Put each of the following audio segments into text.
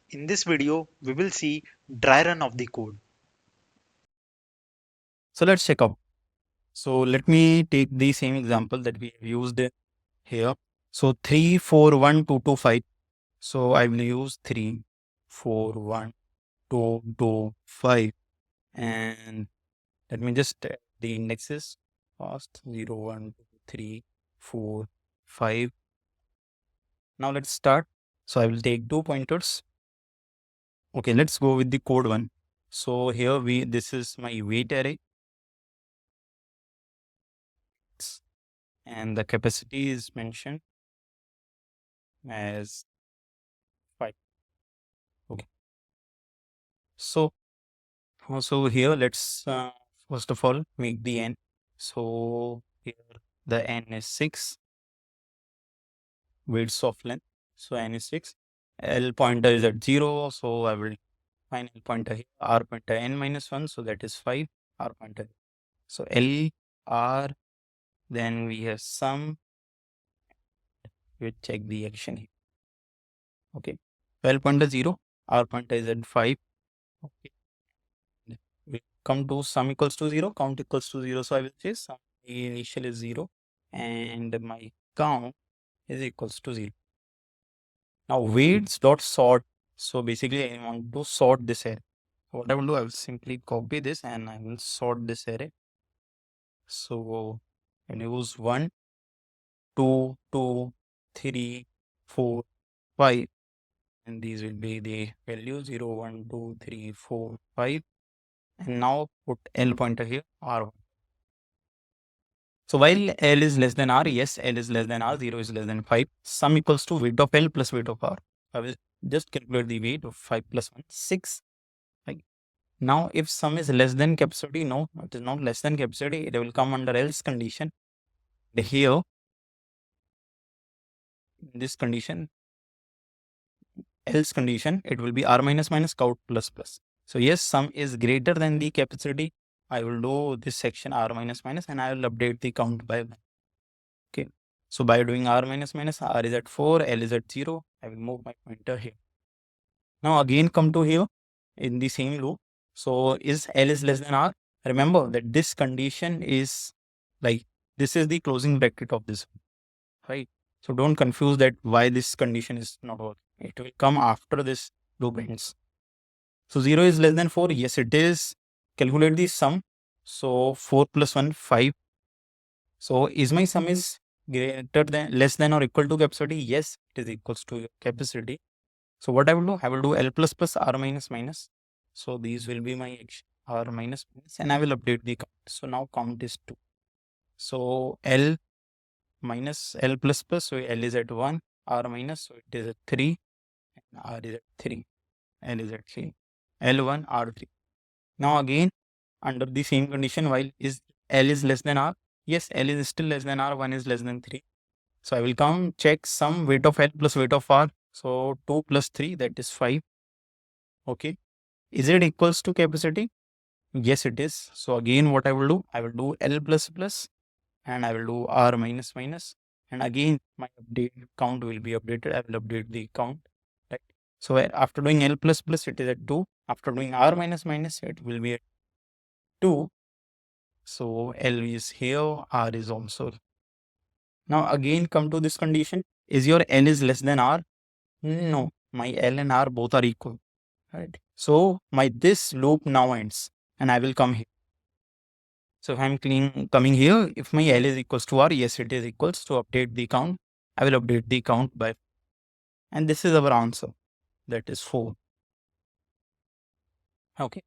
In this video, we will see dry run of the code. So let's check out. So let me take the same example that we have used here. So 3, 4, 1, 2, 2, 5. So I will use 3, 4, 1, 2, 2, 5. And let me just add the indexes first 0, 1, 2, 3, 4, 5. Now let's start. So I will take 2 pointers. Okay, let's go with the code one. So here this is my weight array. And the capacity is mentioned as 5. Okay. So here let's first of all make the n. So here the n is 6, width of length. So n is 6. L pointer is at 0. So I will find L pointer here. R pointer n minus 1. So that is 5. R pointer. So L, R, then we have sum. We check the action here. Okay. L pointer 0. R pointer is at 5. Okay. We come to sum equals to 0, count equals to 0. So I will say sum initial is 0 and my count is equals to 0. Now weights dot sort. So basically I want to sort this array. So what I will do, I will simply copy this and I will sort this array. So I will use 1, 2, 2, 3, 4, 5. And these will be the values 0, 1, 2, 3, 4, 5. And now put L pointer here, R1. So while L is less than R, yes, L is less than R, 0 is less than 5. Sum equals to weight of L plus weight of R. I will just calculate the weight of 5 plus 1, 6. Right? Now, if sum is less than capacity, no, it is not less than capacity. It will come under else condition. Here, in this condition, else condition, it will be R minus minus count plus plus. So yes, sum is greater than the capacity. I will do this section R minus minus and I will update the count by 1. Okay. So by doing R minus minus, R is at 4, L is at 0. I will move my pointer here. Now again come to here in the same loop. So is L is less than R? Remember that this condition is like, this is the closing bracket of this, right? So don't confuse that why this condition is not working. It will come after this loop ends. So 0 is less than 4. Yes, it is. Calculate the sum. So 4 plus 1, 5. So is my sum is greater than, less than or equal to capacity? Yes, it is equals to capacity. So what I will do? I will do L plus plus R minus minus. So these will be my R minus minus and I will update the count. So now count is 2. So L minus L plus plus. So L is at 1, R minus. So it is at 3 and R is at 3. L is at 3. L1, R3. Now again, under the same condition, while is L is less than R? Yes, L is still less than R, 1 is less than 3. So I will come check sum weight of L plus weight of R. So 2 plus 3, that is 5. Okay. Is it equals to capacity? Yes, it is. So again, what I will do? I will do L plus plus and I will do R minus minus. And again, my update count will be updated. I will update the count. Right. So after doing L plus plus, it is at 2. After doing R minus minus, it will be at 2. So L is here, R is also. Now again come to this condition. Is your L is less than R? No, my L and R both are equal. Right. So my this loop now ends and I will come here. So if I'm coming here, if my L is equals to R, yes, it is equals to update the count. I will update the count by, and this is our answer. That is 4. Okay.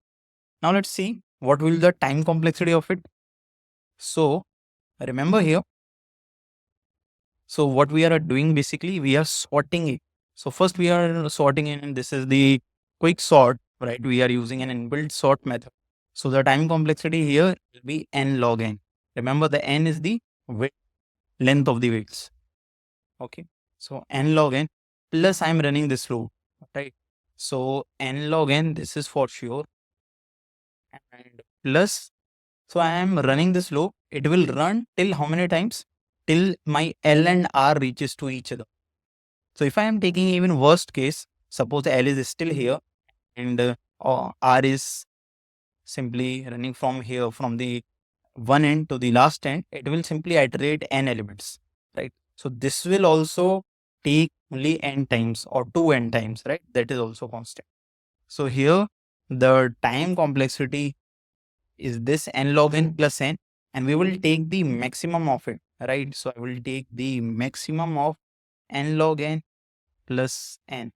Now let's see what will the time complexity of it. So remember here. So what we are doing basically, we are sorting it. So first we are sorting in, and this is the quick sort, right? We are using an inbuilt sort method. So the time complexity here will be n log n. Remember the n is the width, length of the weights. Okay. So n log n plus I'm running this loop, right? So n log n, this is for sure. And plus, so I am running this loop. It will run till how many times? Till my L and R reaches to each other. So if I am taking even worst case, suppose L is still here and R is simply running from here, from the one end to the last end, it will simply iterate n elements, right? So this will also take only n times or 2n times, right? That is also constant. So here the time complexity is this n log n plus n, and we will take the maximum of it, right? So I will take the maximum of n log n plus n.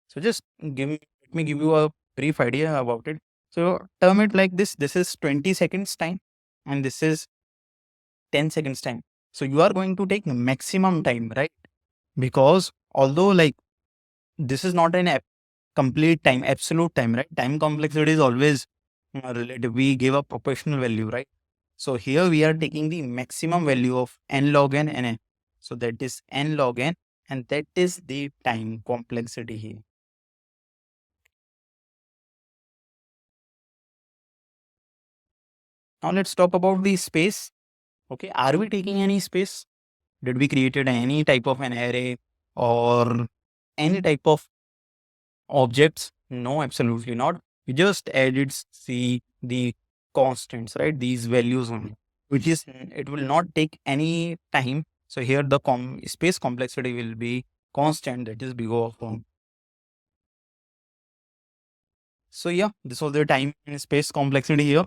So just let me give you a brief idea about it. So term it like this. This is 20 seconds time and this is 10 seconds time. So you are going to take maximum time, right? Because although like this is not an complete time, absolute time, right? Time complexity is always relative. We give a proportional value, right? So here we are taking the maximum value of n log n and n. So that is n log n, and that is the time complexity here. Now let's talk about the space. Okay, are we taking any space? Did we created any type of an array or any type of objects? No, absolutely not. We just added the constants, right? These values only, which is it will not take any time. So here the space complexity will be constant, that is big O of 1. So yeah, this was the time and space complexity here.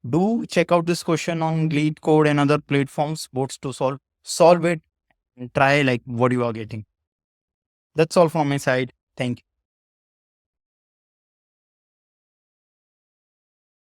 Do check out this question on LeetCode and other platforms, bots to solve it and try like what you are getting. That's all from my side. Thank you.